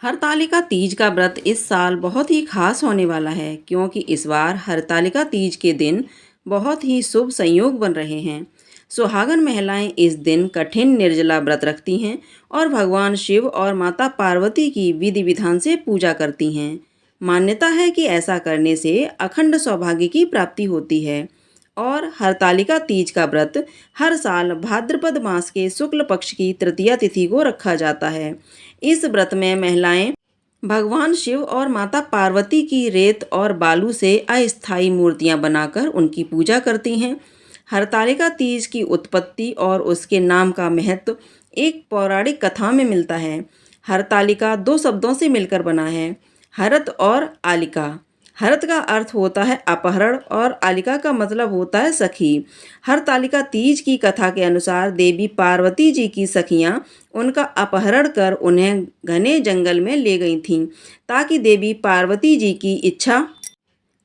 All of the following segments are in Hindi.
हरतालिका तीज का व्रत इस साल बहुत ही खास होने वाला है क्योंकि इस बार हरतालिका तीज के दिन बहुत ही शुभ संयोग बन रहे हैं। सुहागन महिलाएं इस दिन कठिन निर्जला व्रत रखती हैं और भगवान शिव और माता पार्वती की विधि विधान से पूजा करती हैं। मान्यता है कि ऐसा करने से अखंड सौभाग्य की प्राप्ति होती है और हरतालिका तीज का व्रत हर साल भाद्रपद मास के शुक्ल पक्ष की तृतीया तिथि को रखा जाता है। इस व्रत में महिलाएं भगवान शिव और माता पार्वती की रेत और बालू से अस्थायी मूर्तियां बनाकर उनकी पूजा करती हैं। हरतालिका तीज की उत्पत्ति और उसके नाम का महत्व एक पौराणिक कथा में मिलता है। हरतालिका दो शब्दों से मिलकर बना है, हरत और आलिका। हरत का अर्थ होता है अपहरण और आलिका का मतलब होता है सखी। हरतालिका तीज की कथा के अनुसार देवी पार्वती जी की सखियां उनका अपहरण कर उन्हें घने जंगल में ले गई थीं ताकि देवी पार्वती जी की इच्छा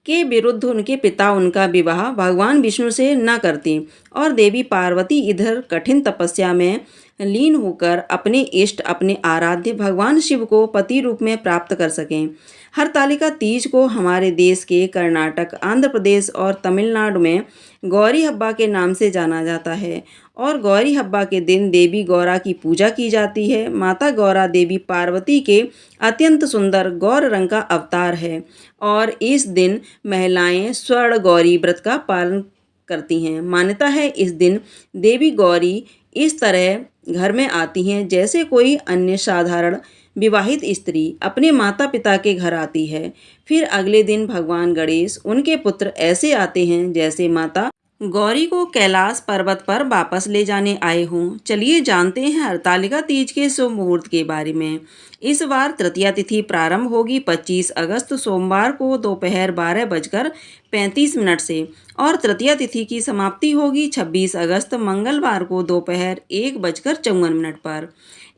के विरुद्ध उनके पिता उनका विवाह भगवान विष्णु से न करते और देवी पार्वती इधर कठिन तपस्या में लीन होकर अपने इष्ट अपने आराध्य भगवान शिव को पति रूप में प्राप्त कर सकें। हरतालिका तीज को हमारे देश के कर्नाटक, आंध्र प्रदेश और तमिलनाडु में गौरी हब्बा के नाम से जाना जाता है और गौरी हब्बा के दिन देवी गौरा की पूजा की जाती है। माता गौरा देवी पार्वती के अत्यंत सुंदर गौर रंग का अवतार है और इस दिन महिलाएं स्वर्ण गौरी व्रत का पालन करती हैं। मान्यता है इस दिन देवी गौरी इस तरह घर में आती हैं जैसे कोई अन्य साधारण विवाहित स्त्री अपने माता पिता के घर आती है। फिर अगले दिन भगवान गणेश उनके पुत्र ऐसे आते हैं जैसे माता गौरी को कैलाश पर्वत पर वापस ले जाने आए हों। चलिए जानते हैं हरतालिका तीज के शुभ मुहूर्त के बारे में। इस बार तृतीया तिथि प्रारंभ होगी 25 अगस्त सोमवार को दोपहर 12:35 से और तृतीया तिथि की समाप्ति होगी 26 अगस्त मंगलवार को दोपहर 1:54 पर।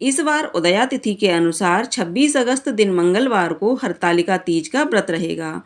इस बार उदया तिथि के अनुसार 26 अगस्त दिन मंगलवार को हरतालिका तीज का व्रत रहेगा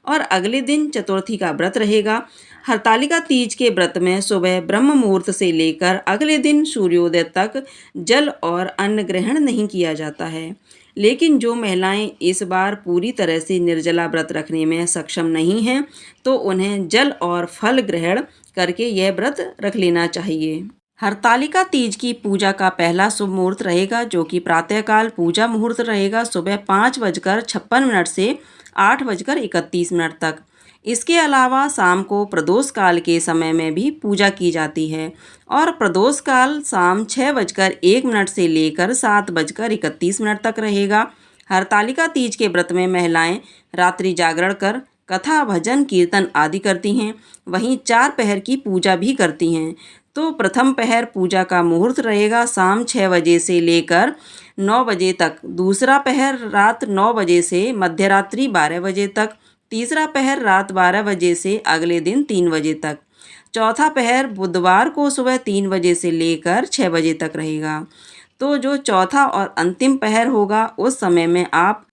और अगले दिन चतुर्थी का व्रत रहेगा। हरतालिका तीज के व्रत में सुबह ब्रह्म मुहूर्त से लेकर अगले दिन सूर्योदय तक जल और अन्न ग्रहण नहीं किया जाता है। लेकिन जो महिलाएं इस बार पूरी तरह से निर्जला व्रत रखने में सक्षम नहीं हैं तो उन्हें जल और फल ग्रहण करके यह व्रत रख लेना चाहिए। हरतालिका तीज की पूजा का पहला शुभ मुहूर्त रहेगा जो कि प्रातःकाल पूजा मुहूर्त रहेगा सुबह 5:56 से 8:31 तक। इसके अलावा शाम को प्रदोष काल के समय में भी पूजा की जाती है और प्रदोष काल शाम 6:01 से लेकर 7:31 तक रहेगा। हरतालिका तीज के व्रत में महिलाएं रात्रि जागरण कर कथा भजन कीर्तन आदि करती हैं, वहीं 4 पहर की पूजा भी करती हैं। तो प्रथम पहर पूजा का मुहूर्त रहेगा शाम 6 बजे से लेकर 9 बजे तक, दूसरा पहर रात 9 बजे से मध्यरात्रि 12 बजे तक, तीसरा पहर रात 12 बजे से अगले दिन 3 बजे तक, चौथा पहर बुधवार को सुबह 3 बजे से लेकर 6 बजे तक रहेगा। तो जो चौथा और अंतिम पहर होगा उस समय में आप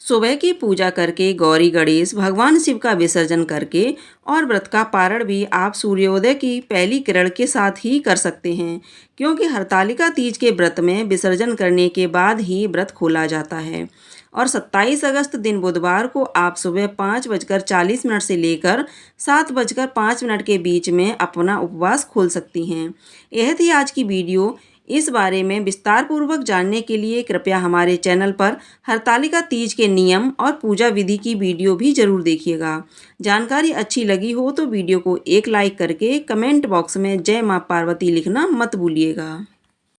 सुबह की पूजा करके गौरी गणेश भगवान शिव का विसर्जन करके और व्रत का पारण भी आप सूर्योदय की पहली किरण के साथ ही कर सकते हैं क्योंकि हरतालिका तीज के व्रत में विसर्जन करने के बाद ही व्रत खोला जाता है। और 27 अगस्त दिन बुधवार को आप सुबह 5:40 से लेकर 7:05 के बीच में अपना उपवास खोल सकती हैं। यह थी आज की वीडियो। इस बारे में विस्तार पूर्वक जानने के लिए कृपया हमारे चैनल पर हरतालिका तीज के नियम और पूजा विधि की वीडियो भी जरूर देखिएगा। जानकारी अच्छी लगी हो तो वीडियो को एक लाइक करके कमेंट बॉक्स में जय मां पार्वती लिखना मत भूलिएगा।